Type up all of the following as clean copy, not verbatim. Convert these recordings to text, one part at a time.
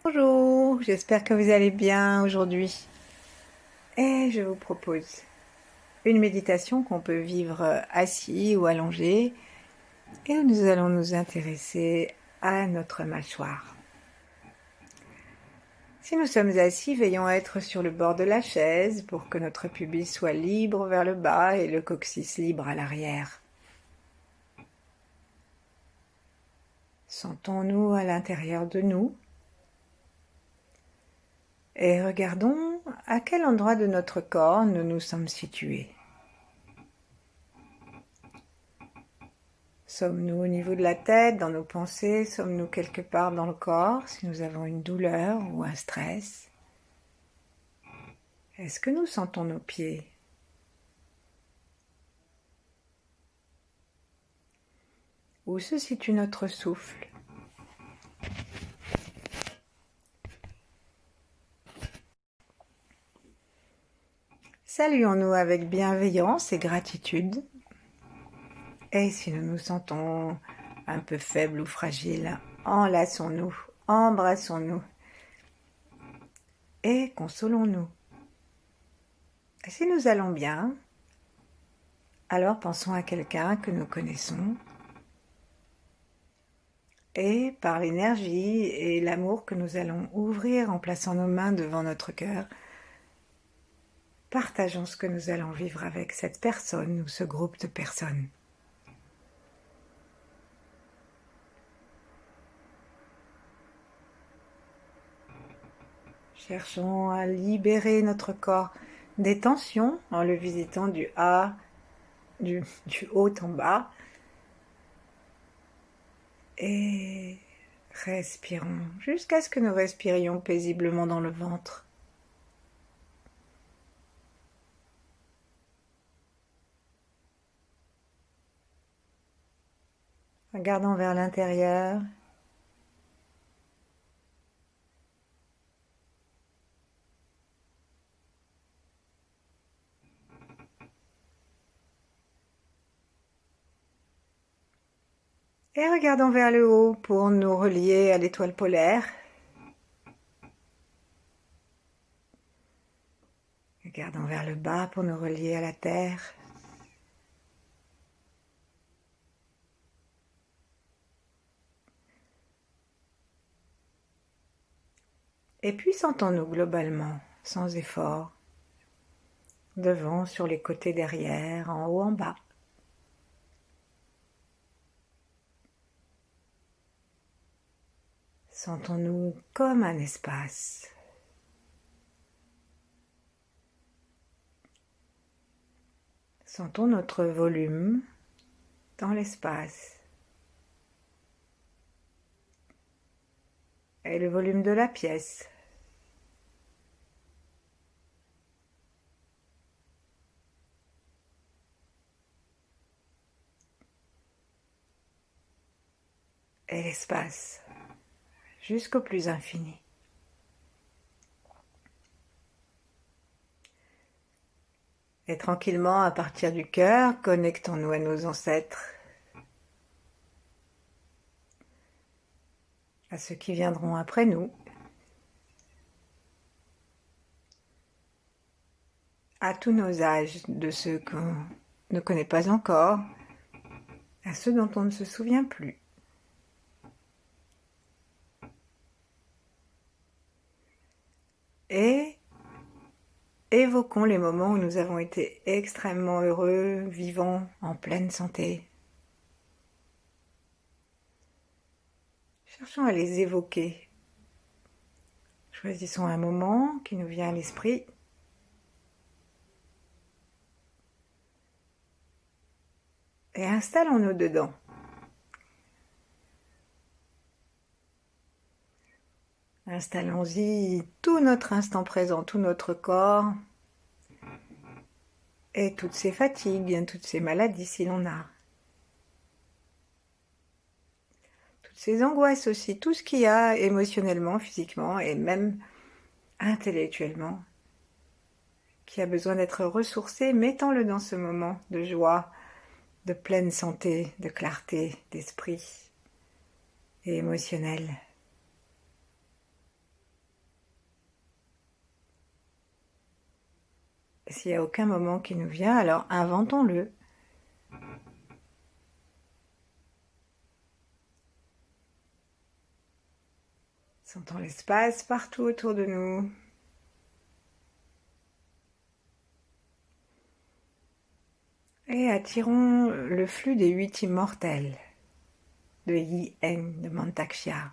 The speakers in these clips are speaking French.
Bonjour, j'espère que vous allez bien aujourd'hui. Et je vous propose une méditation qu'on peut vivre assis ou allongé et où nous allons nous intéresser à notre mâchoire. Si nous sommes assis, veillons à être sur le bord de la chaise pour que notre pubis soit libre vers le bas et le coccyx libre à l'arrière. Sentons-nous à l'intérieur de nous et regardons à quel endroit de notre corps nous nous sommes situés. Sommes-nous au niveau de la tête, dans nos pensées? Sommes-nous quelque part dans le corps, si nous avons une douleur ou un stress? Est-ce que nous sentons nos pieds? Où se situe notre souffle? Saluons-nous avec bienveillance et gratitude. Et si nous nous sentons un peu faibles ou fragiles, enlaçons-nous, embrassons-nous et consolons-nous. Si nous allons bien, alors pensons à quelqu'un que nous connaissons et par l'énergie et l'amour que nous allons ouvrir en plaçant nos mains devant notre cœur, partageons ce que nous allons vivre avec cette personne ou ce groupe de personnes. Cherchons à libérer notre corps des tensions en le visitant du haut en bas. Et respirons jusqu'à ce que nous respirions paisiblement dans le ventre. Regardons vers l'intérieur. Et regardons vers le haut pour nous relier à l'étoile polaire. Regardons vers le bas pour nous relier à la terre. Et puis sentons-nous globalement, sans effort, devant, sur les côtés, derrière, en haut, en bas. Sentons-nous comme un espace. Sentons notre volume dans l'espace. Et le volume de la pièce. Et l'espace, jusqu'au plus infini. Et tranquillement, à partir du cœur, connectons-nous à nos ancêtres, à ceux qui viendront après nous, à tous nos âges, de ceux qu'on ne connaît pas encore, à ceux dont on ne se souvient plus. Et évoquons les moments où nous avons été extrêmement heureux, vivants, en pleine santé. Cherchons à les évoquer. Choisissons un moment qui nous vient à l'esprit. Et installons-nous dedans. Installons-y tout notre instant présent, tout notre corps et toutes ces fatigues, toutes ces maladies si l'on a. Toutes ces angoisses aussi, tout ce qu'il y a émotionnellement, physiquement et même intellectuellement qui a besoin d'être ressourcé, mettons-le dans ce moment de joie, de pleine santé, de clarté d'esprit et émotionnelle. S'il n'y a aucun moment qui nous vient, alors inventons-le. Sentons l'espace partout autour de nous. Et attirons le flux des 8 immortels de Yi-En, de Mantakshya.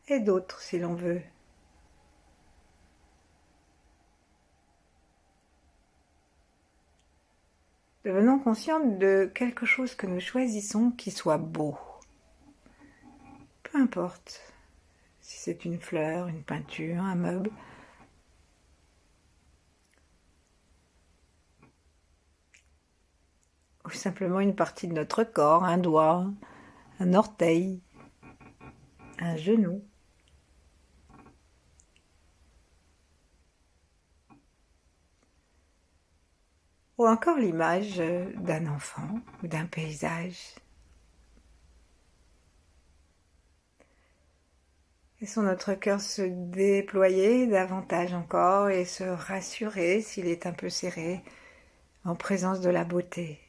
Et d'autres si l'on veut. Devenons conscients de quelque chose que nous choisissons qui soit beau. Peu importe si c'est une fleur, une peinture, un meuble. Ou simplement une partie de notre corps, un doigt, un orteil, un genou. Ou encore l'image d'un enfant ou d'un paysage. Laissons notre cœur se déployer davantage encore et se rassurer s'il est un peu serré en présence de la beauté.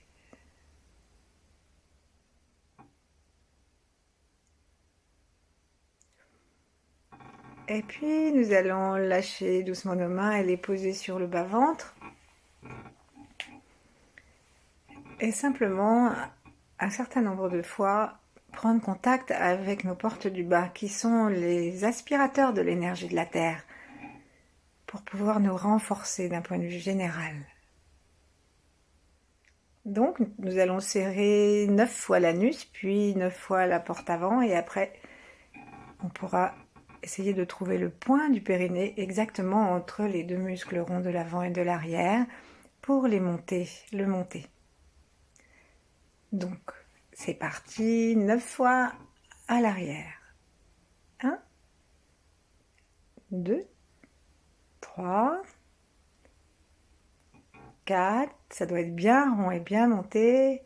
Et puis nous allons lâcher doucement nos mains et les poser sur le bas-ventre. Et simplement, un certain nombre de fois, prendre contact avec nos portes du bas, qui sont les aspirateurs de l'énergie de la Terre, pour pouvoir nous renforcer d'un point de vue général. Donc, nous allons serrer 9 fois l'anus, puis 9 fois la porte avant, et après, on pourra essayer de trouver le point du périnée exactement entre les deux muscles ronds de l'avant et de l'arrière, pour le monter. Donc, c'est parti, 9 fois à l'arrière. 1, 2, 3, 4, ça doit être bien rond et bien monté.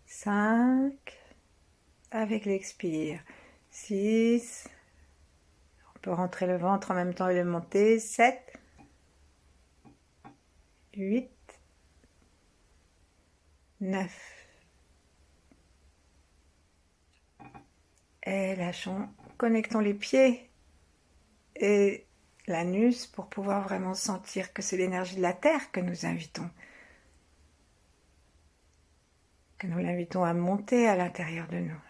5, avec l'expire. 6, on peut rentrer le ventre en même temps et le monter. 7, 8, 9. Et lâchons, connectons les pieds et l'anus pour pouvoir vraiment sentir que c'est l'énergie de la Terre que nous invitons. Que nous l'invitons à monter à l'intérieur de nous.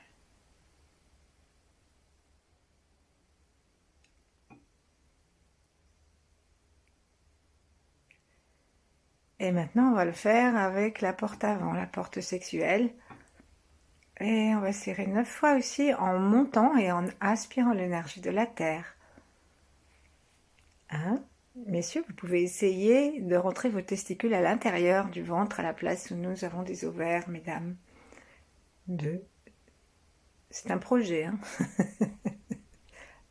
Et maintenant, on va le faire avec la porte avant, la porte sexuelle. Et on va serrer 9 fois aussi en montant et en aspirant l'énergie de la Terre. 1. Messieurs, vous pouvez essayer de rentrer vos testicules à l'intérieur du ventre, à la place où nous avons des ovaires, mesdames. 2. C'est un projet, hein.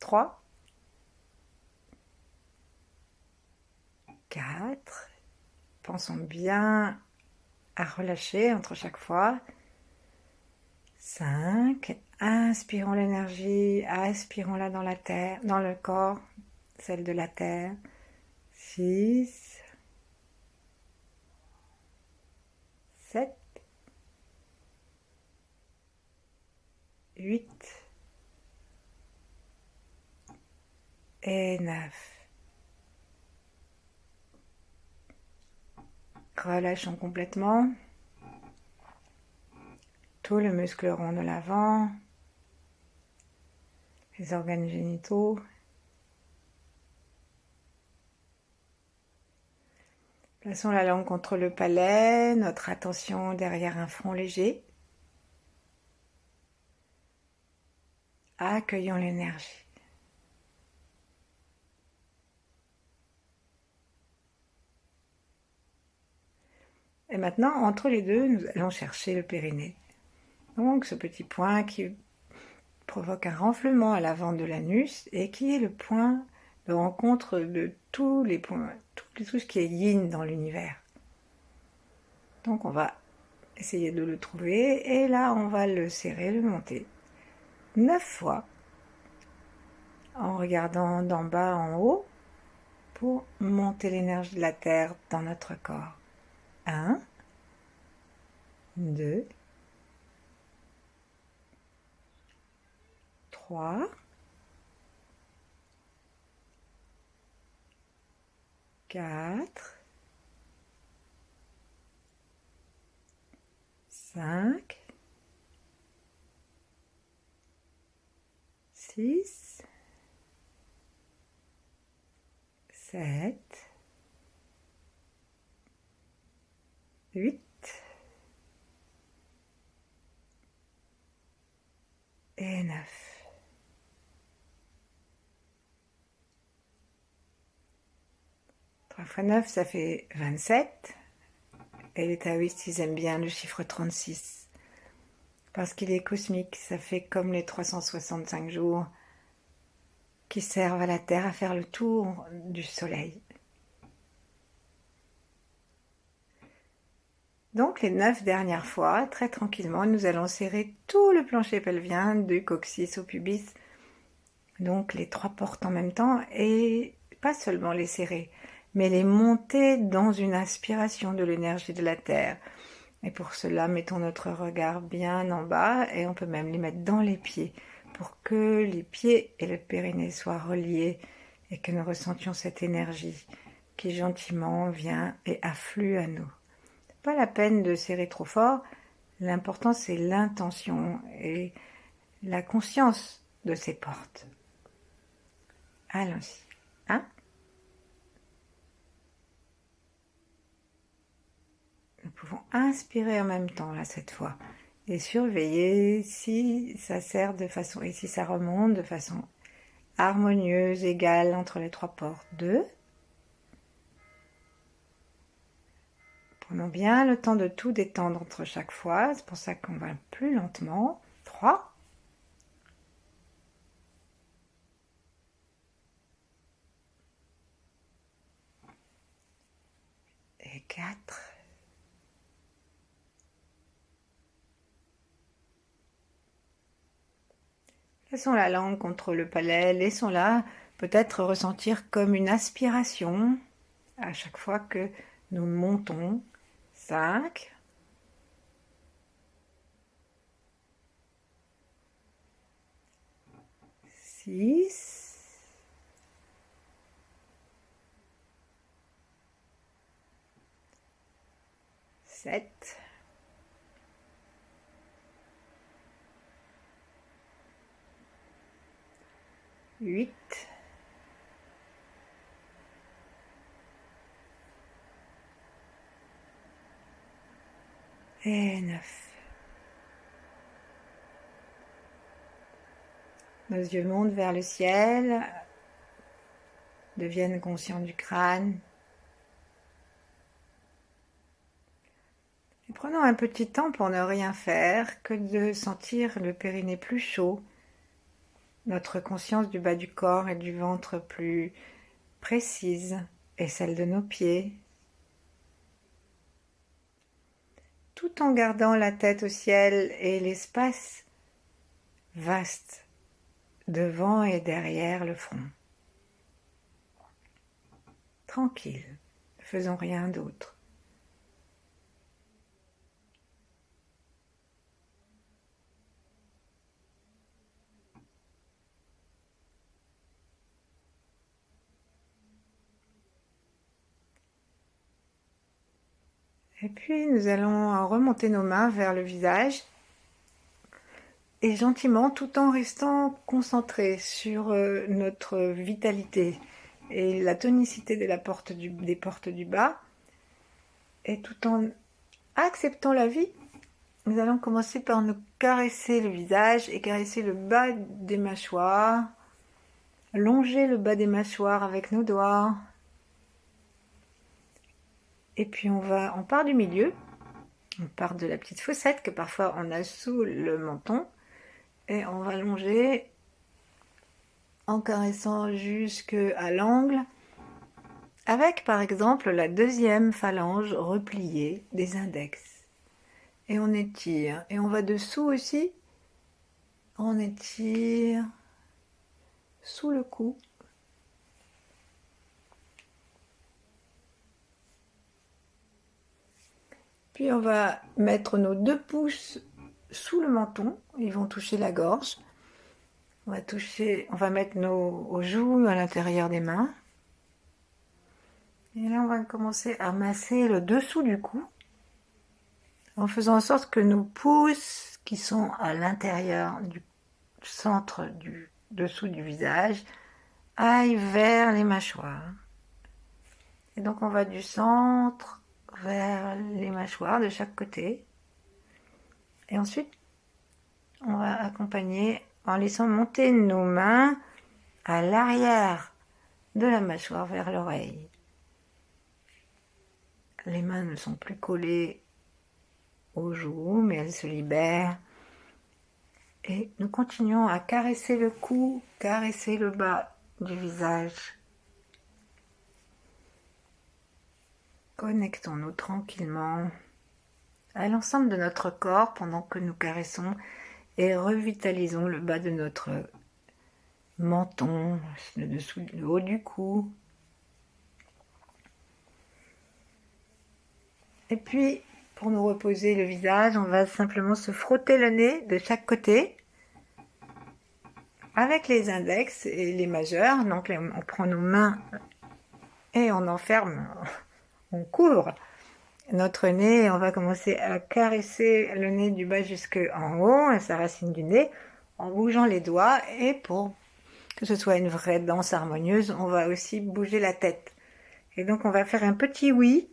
3. 4. Pensons bien à relâcher entre chaque fois. 5. Inspirons l'énergie, aspirons-la dans la terre, dans le corps, celle de la terre. 6. 7. 8. Et 9. Relâchons complètement tout le muscle rond de l'avant, les organes génitaux. Plaçons la langue contre le palais, notre attention derrière un front léger. Accueillons l'énergie. Et maintenant, entre les deux, nous allons chercher le périnée. Donc, ce petit point qui provoque un renflement à l'avant de l'anus et qui est le point de rencontre de tous les points, tout ce qui est yin dans l'univers. Donc, on va Essayez de le trouver et là on va le serrer, le monter 9 fois en regardant d'en bas en haut pour monter l'énergie de la terre dans notre corps. 1, 2, 3, 4, 5, 6, 7, 8 et 9. Trois fois 9, ça fait 27. Et les taoïstes, ils aiment bien le chiffre 36. Parce qu'il est cosmique, ça fait comme les 365 jours qui servent à la Terre à faire le tour du Soleil. Donc les 9 dernières fois, très tranquillement, nous allons serrer tout le plancher pelvien du coccyx au pubis. Donc les 3 portes en même temps et pas seulement les serrer, mais les monter dans une aspiration de l'énergie de la Terre. Et pour cela, mettons notre regard bien en bas et on peut même les mettre dans les pieds pour que les pieds et le périnée soient reliés et que nous ressentions cette énergie qui gentiment vient et afflue à nous. Pas la peine de serrer trop fort, l'important c'est l'intention et la conscience de ces portes. Allons-y. 1. Nous pouvons inspirer en même temps là cette fois et surveiller si ça serre de façon et si ça remonte de façon harmonieuse, égale entre les 3 portes. 2. Prenons bien le temps de tout détendre entre chaque fois, c'est pour ça qu'on va plus lentement. 3. Et 4. Laissons la langue contre le palais, laissons-la peut-être ressentir comme une aspiration à chaque fois que nous montons. 5. 6. 7. 8. Et 9. Nos yeux montent vers le ciel, deviennent conscients du crâne. Et prenons un petit temps pour ne rien faire que de sentir le périnée plus chaud, notre conscience du bas du corps et du ventre plus précise et celle de nos pieds, tout en gardant la tête au ciel et l'espace vaste devant et derrière le front. Tranquille, ne faisons rien d'autre. Et puis nous allons remonter nos mains vers le visage et gentiment, tout en restant concentrés sur notre vitalité et la tonicité de des portes du bas, et tout en acceptant la vie, nous allons commencer par nous caresser le visage et caresser le bas des mâchoires, longer le bas des mâchoires avec nos doigts. Et puis on part du milieu, on part de la petite fossette que parfois on a sous le menton, et on va longer en caressant jusqu'à l'angle, avec par exemple la deuxième phalange repliée des index. et on étire. Et on va dessous aussi, on étire sous le cou. Puis on va mettre nos 2 pouces sous le menton, ils vont toucher la gorge. On va mettre nos joues à l'intérieur des mains. Et là, on va commencer à masser le dessous du cou, en faisant en sorte que nos pouces, qui sont à l'intérieur du centre du dessous du visage, aillent vers les mâchoires. Et donc, on va du centre vers les mâchoires de chaque côté. Et ensuite, on va accompagner en laissant monter nos mains à l'arrière de la mâchoire vers l'oreille. Les mains ne sont plus collées aux joues, mais elles se libèrent. Et nous continuons à caresser le cou, caresser le bas du visage. Connectons-nous tranquillement à l'ensemble de notre corps pendant que nous caressons et revitalisons le bas de notre menton, le haut du cou. Et puis, pour nous reposer le visage, on va simplement se frotter le nez de chaque côté avec les index et les majeurs. Donc, on prend nos mains et on enferme, on couvre notre nez. On va commencer à caresser le nez du bas jusqu'en haut, à sa racine du nez, en bougeant les doigts. Et pour que ce soit une vraie danse harmonieuse, on va aussi bouger la tête. Et donc, on va faire un petit oui.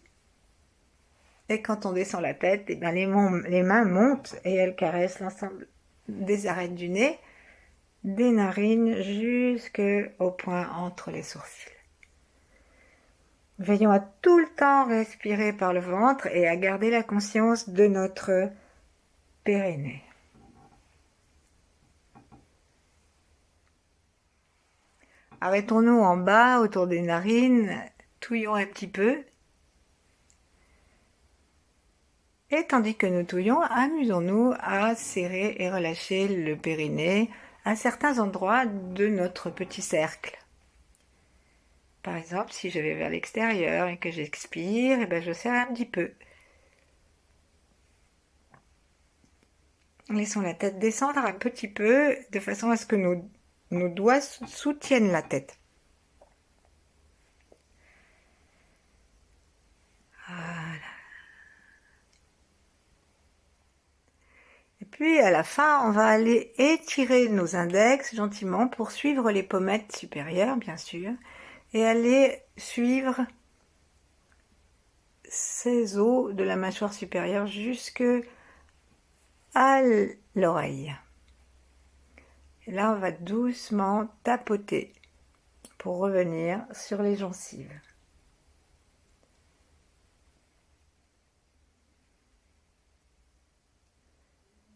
Et quand on descend la tête, eh bien les mains montent et elles caressent l'ensemble des arêtes du nez, des narines jusqu'au point entre les sourcils. Veillons à tout le temps respirer par le ventre et à garder la conscience de notre périnée. Arrêtons-nous en bas, autour des narines, touillons un petit peu. Et tandis que nous touillons, amusons-nous à serrer et relâcher le périnée à certains endroits de notre petit cercle. Par exemple, si je vais vers l'extérieur et que j'expire, eh ben je serre un petit peu. Laissons la tête descendre un petit peu, de façon à ce que nos doigts soutiennent la tête. Voilà. Et puis à la fin, on va aller étirer nos index gentiment pour suivre les pommettes supérieures, bien sûr, et aller suivre ces os de la mâchoire supérieure jusque à l'oreille. Et là, on va doucement tapoter pour revenir sur les gencives.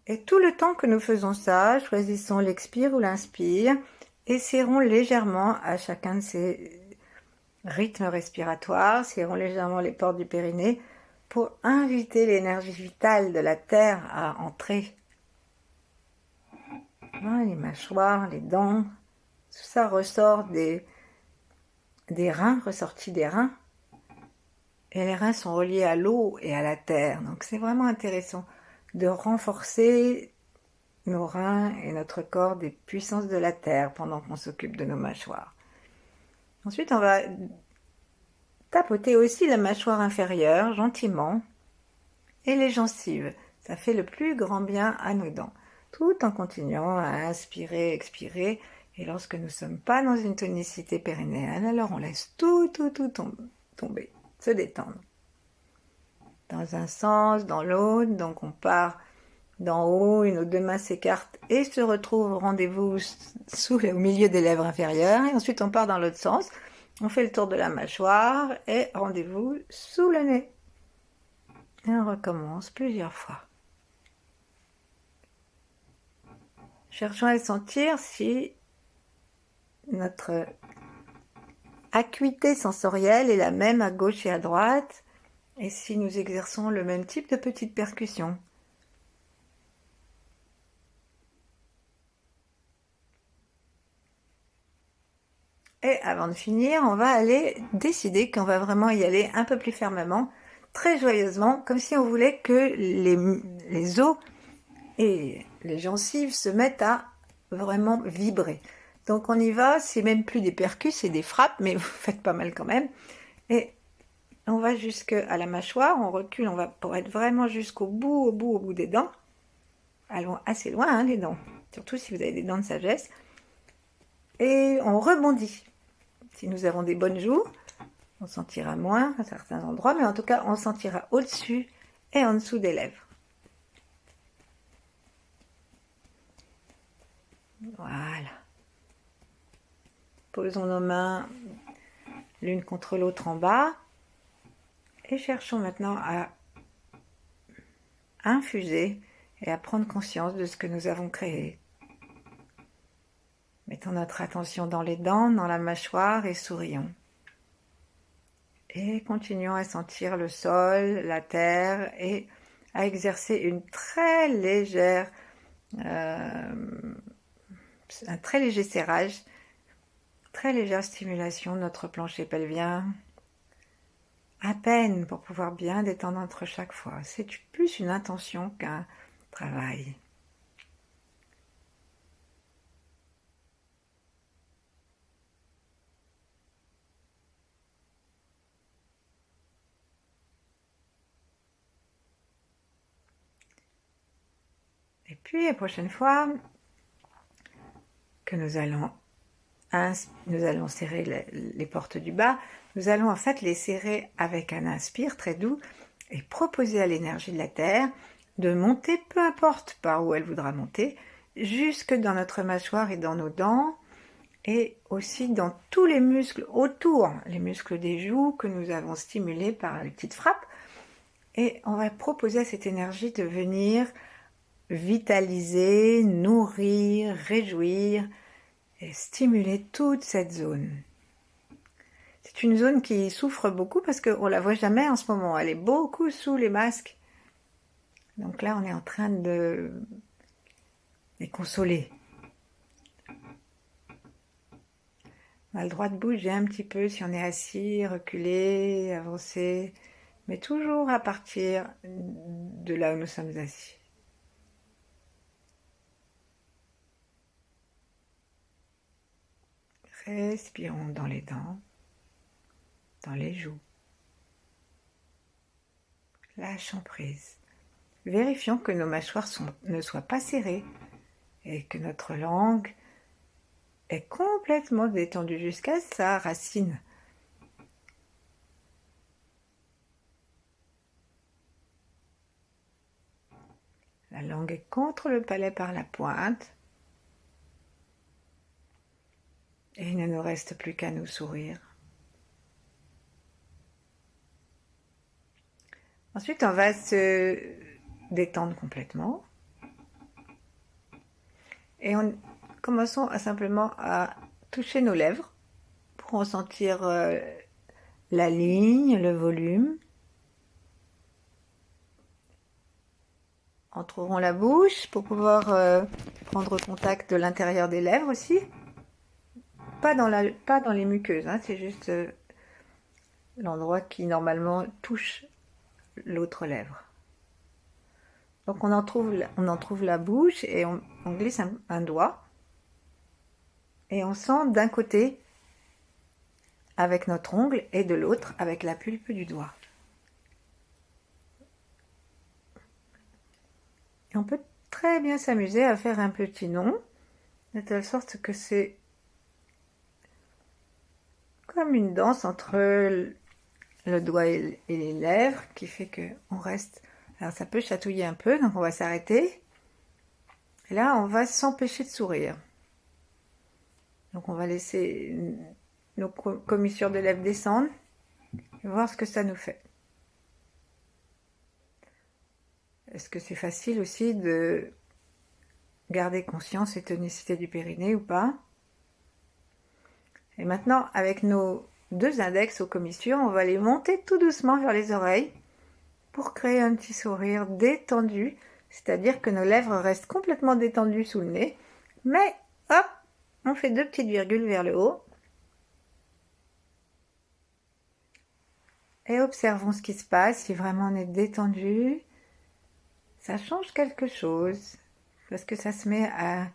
Et tout le temps que nous faisons ça, choisissons l'expire ou l'inspire et serrons légèrement à chacun de ces rythmes respiratoires, serrons légèrement les portes du périnée pour inviter l'énergie vitale de la terre à entrer. Les mâchoires, les dents, tout ça ressort des reins, ressortis des reins. Et les reins sont reliés à l'eau et à la terre. Donc c'est vraiment intéressant de renforcer nos reins et notre corps des puissances de la terre pendant qu'on s'occupe de nos mâchoires. Ensuite, on va tapoter aussi la mâchoire inférieure gentiment et les gencives. Ça fait le plus grand bien à nos dents, tout en continuant à inspirer, expirer. Et lorsque nous ne sommes pas dans une tonicité périnéale, alors on laisse tout tomber, se détendre. Dans un sens, dans l'autre, donc on part d'en haut et nos deux mains s'écartent et se retrouvent au rendez-vous au milieu des lèvres inférieures. Et ensuite on part dans l'autre sens, on fait le tour de la mâchoire et rendez-vous sous le nez. Et on recommence plusieurs fois. Cherchons à sentir si notre acuité sensorielle est la même à gauche et à droite, et si nous exerçons le même type de petites percussions. Et avant de finir, on va aller décider qu'on va vraiment y aller un peu plus fermement, très joyeusement, comme si on voulait que les os et les gencives se mettent à vraiment vibrer. Donc on y va, c'est même plus des percus, c'est des frappes, mais vous faites pas mal quand même. Et on va jusqu'à la mâchoire, on recule, on va pour être vraiment jusqu'au bout, au bout des dents. Allons assez loin, hein, les dents, surtout si vous avez des dents de sagesse. Et on rebondit. Si nous avons des bonnes joues, on sentira moins à certains endroits, mais en tout cas, on sentira au-dessus et en dessous des lèvres. Voilà. Posons nos mains l'une contre l'autre en bas et cherchons maintenant à infuser et à prendre conscience de ce que nous avons créé. Mettons notre attention dans les dents, dans la mâchoire et sourions. Et continuons à sentir le sol, la terre et à exercer une très légère, un très léger serrage, très légère stimulation de notre plancher pelvien, à peine pour pouvoir bien détendre entre chaque fois. C'est plus une intention qu'un travail. Et puis la prochaine fois que nous allons serrer les portes du bas, nous allons en fait les serrer avec un inspire très doux et proposer à l'énergie de la Terre de monter, peu importe par où elle voudra monter, jusque dans notre mâchoire et dans nos dents, et aussi dans tous les muscles autour, les muscles des joues que nous avons stimulés par les petites frappes. Et on va proposer à cette énergie de venir vitaliser, nourrir, réjouir et stimuler toute cette zone. C'est une zone qui souffre beaucoup parce qu'on ne la voit jamais en ce moment. Elle est beaucoup sous les masques. Donc là, on est en train de les consoler. On a le droit de bouger un petit peu si on est assis, reculer, avancer, mais toujours à partir de là où nous sommes assis. Respirons dans les dents, dans les joues. Lâchons prise. Vérifions que nos mâchoires ne soient pas serrées et que notre langue est complètement détendue jusqu'à sa racine. La langue est contre le palais par la pointe. Et il ne nous reste plus qu'à nous sourire. Ensuite, on va se détendre complètement. Et commençons simplement à toucher nos lèvres pour ressentir la ligne, le volume. Entrouvons la bouche pour pouvoir prendre contact de l'intérieur des lèvres aussi. Pas dans les muqueuses, hein, c'est juste l'endroit qui normalement touche l'autre lèvre. Donc on trouve la bouche et on glisse un doigt et on sent d'un côté avec notre ongle et de l'autre avec la pulpe du doigt. Et on peut très bien s'amuser à faire un petit nom de telle sorte que c'est comme une danse entre le doigt et les lèvres qui fait qu'on reste. Alors ça peut chatouiller un peu, donc on va s'arrêter. Et là, on va s'empêcher de sourire. Donc on va laisser nos commissures de lèvres descendre et voir ce que ça nous fait. Est-ce que c'est facile aussi de garder conscience et tonicité du périnée ou pas? Et maintenant, avec nos deux index aux commissures, on va les monter tout doucement vers les oreilles pour créer un petit sourire détendu, c'est-à-dire que nos lèvres restent complètement détendues sous le nez, mais hop, on fait deux petites virgules vers le haut et observons ce qui se passe. Si vraiment on est détendu, ça change quelque chose parce que ça se met à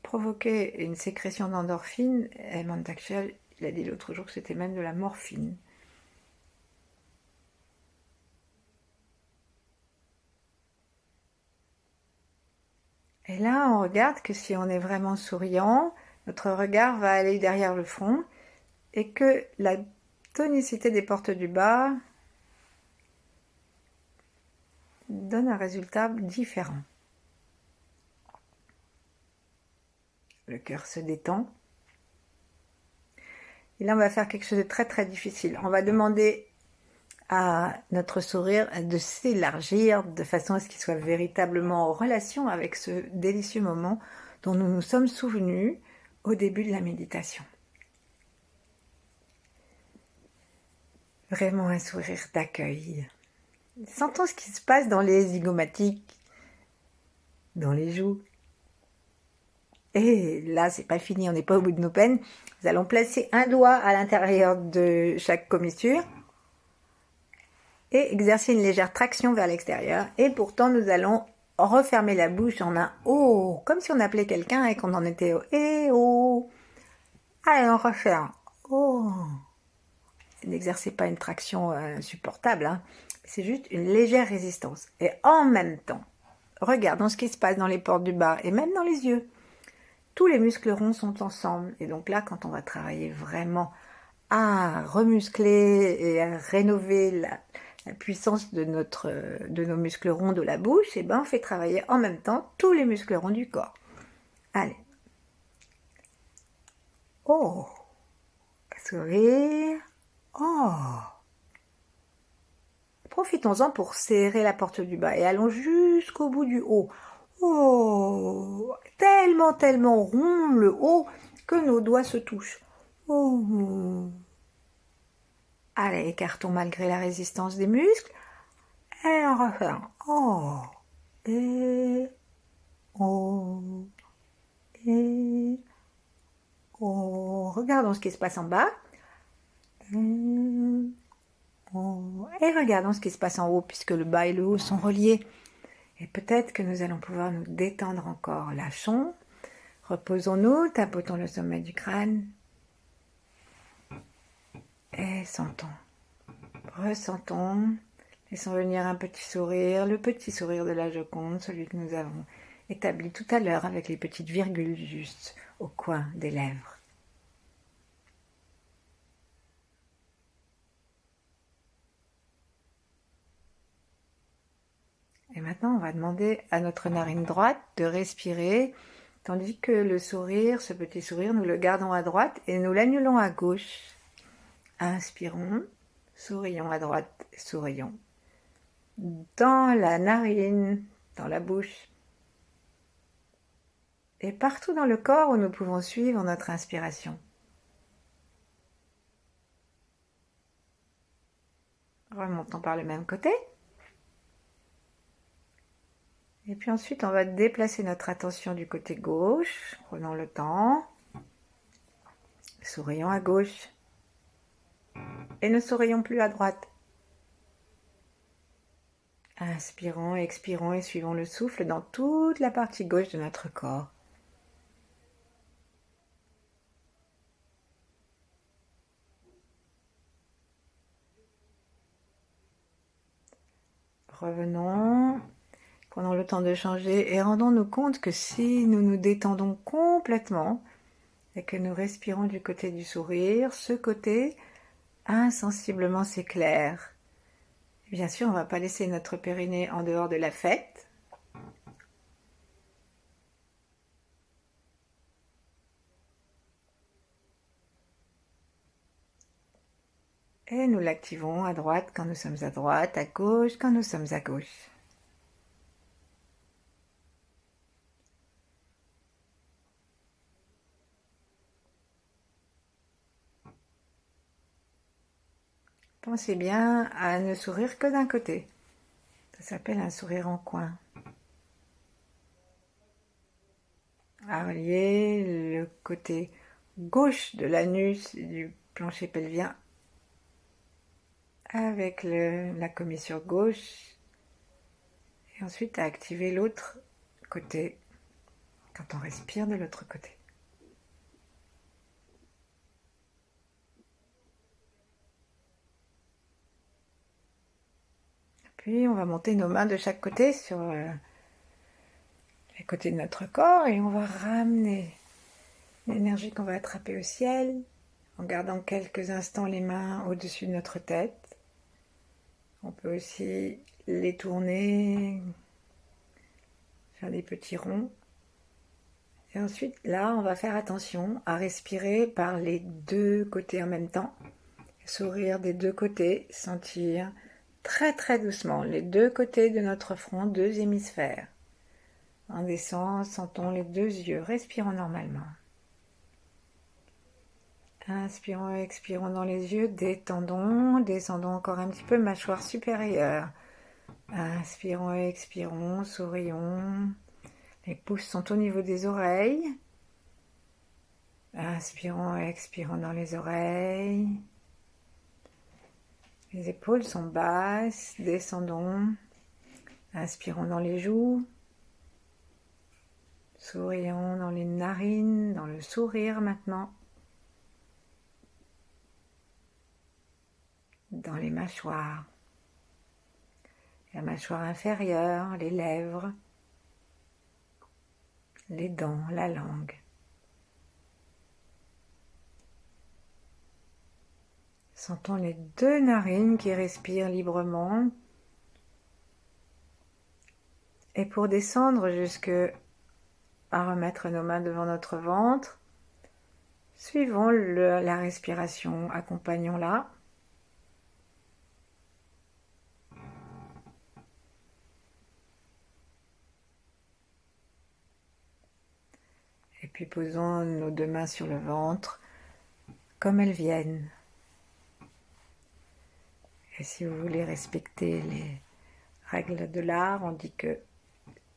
provoquer une sécrétion d'endorphine. Et Mantak-Chia, il a dit l'autre jour que c'était même de la morphine. Et là, on regarde que si on est vraiment souriant, notre regard va aller derrière le front et que la tonicité des portes du bas donne un résultat différent. Le cœur se détend. Et là, on va faire quelque chose de très très difficile. On va demander à notre sourire de s'élargir de façon à ce qu'il soit véritablement en relation avec ce délicieux moment dont nous nous sommes souvenus au début de la méditation. Vraiment un sourire d'accueil. Sentons ce qui se passe dans les zygomatiques, dans les joues. Et là, c'est pas fini, on n'est pas au bout de nos peines. Nous allons placer un doigt à l'intérieur de chaque commissure et exercer une légère traction vers l'extérieur. Et pourtant, nous allons refermer la bouche en un oh, comme si on appelait quelqu'un et qu'on en était au eh oh. Allez, on refait un oh. N'exercez pas une traction insupportable, hein. C'est juste une légère résistance. Et en même temps, regardons ce qui se passe dans les portes du bas et même dans les yeux. Tous les muscles ronds sont ensemble. Et donc là, quand on va travailler vraiment à remuscler et à rénover la puissance de nos muscles ronds de la bouche, et ben on fait travailler en même temps tous les muscles ronds du corps. Allez. Oh. Sourire. Oh. Profitons-en pour serrer la porte du bas et allons jusqu'au bout du haut. Oh. Tellement, tellement rond le haut que nos doigts se touchent. Oh. Allez, écartons malgré la résistance des muscles. Et on refait un oh. Et oh. Et oh. Regardons ce qui se passe en bas. Oh. Et regardons ce qui se passe en haut, puisque le bas et le haut sont reliés. Et peut-être que nous allons pouvoir nous détendre encore. Lâchons, reposons-nous, tapotons le sommet du crâne. Et sentons, ressentons. Laissons venir un petit sourire, le petit sourire de la Joconde, celui que nous avons établi tout à l'heure avec les petites virgules juste au coin des lèvres. Et maintenant, on va demander à notre narine droite de respirer, tandis que le sourire, ce petit sourire, nous le gardons à droite et nous l'annulons à gauche. Inspirons, sourions à droite, sourions. Dans la narine, dans la bouche. Et partout dans le corps où nous pouvons suivre notre inspiration. Remontons par le même côté. Et puis ensuite, on va déplacer notre attention du côté gauche. Prenons le temps. Sourions à gauche. Et ne sourions plus à droite. Inspirons, expirons et suivons le souffle dans toute la partie gauche de notre corps. Revenons. Prenons le temps de changer et rendons-nous compte que si nous nous détendons complètement et que nous respirons du côté du sourire, ce côté insensiblement s'éclaire. Bien sûr, on ne va pas laisser notre périnée en dehors de la fête. Et nous l'activons à droite quand nous sommes à droite, à gauche quand nous sommes à gauche. Pensez bien à ne sourire que d'un côté. Ça s'appelle un sourire en coin. À relier le côté gauche de l'anus et du plancher pelvien avec la commissure gauche et ensuite à activer l'autre côté quand on respire de l'autre côté. Puis on va monter nos mains de chaque côté sur les côtés de notre corps et on va ramener l'énergie qu'on va attraper au ciel en gardant quelques instants les mains au-dessus de notre tête. On peut aussi les tourner, faire des petits ronds. Et ensuite, là, on va faire attention à respirer par les deux côtés en même temps. Sourire des deux côtés, sentir très très doucement les deux côtés de notre front, deux hémisphères. En descend, sentons les deux yeux, respirons normalement. Inspirons et expirons dans les yeux, détendons, descendons encore un petit peu, mâchoire supérieure. Inspirons et expirons, sourions. Les pouces sont au niveau des oreilles. Inspirons et expirons dans les oreilles. Les épaules sont basses, descendons. Inspirons dans les joues. Sourions dans les narines, dans le sourire maintenant. Dans les mâchoires. La mâchoire inférieure, les lèvres, les dents, la langue. Sentons les deux narines qui respirent librement. Et pour descendre jusque à remettre nos mains devant notre ventre, suivons la respiration, accompagnons-la. Et puis posons nos deux mains sur le ventre comme elles viennent. Et si vous voulez respecter les règles de l'art, on dit que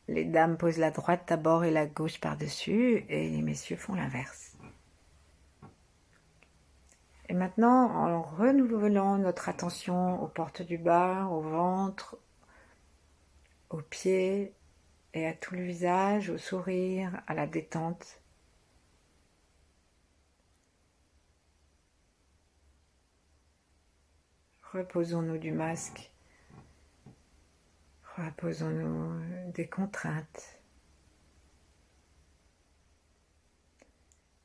les dames posent la droite d'abord et la gauche par-dessus, et les messieurs font l'inverse. Et maintenant, en renouvelant notre attention aux portes du bas, au ventre, aux pieds et à tout le visage, au sourire, à la détente. Reposons-nous du masque. Reposons-nous des contraintes.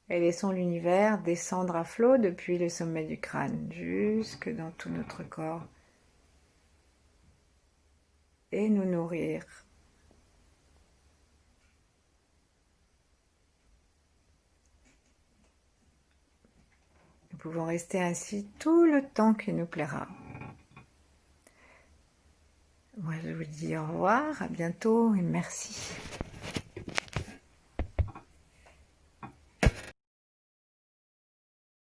Et laissons l'univers descendre à flot depuis le sommet du crâne, jusque dans tout notre corps. Et nous nourrir. Nous pouvons rester ainsi tout le temps qui nous plaira. Moi, je vous dis au revoir, à bientôt et merci.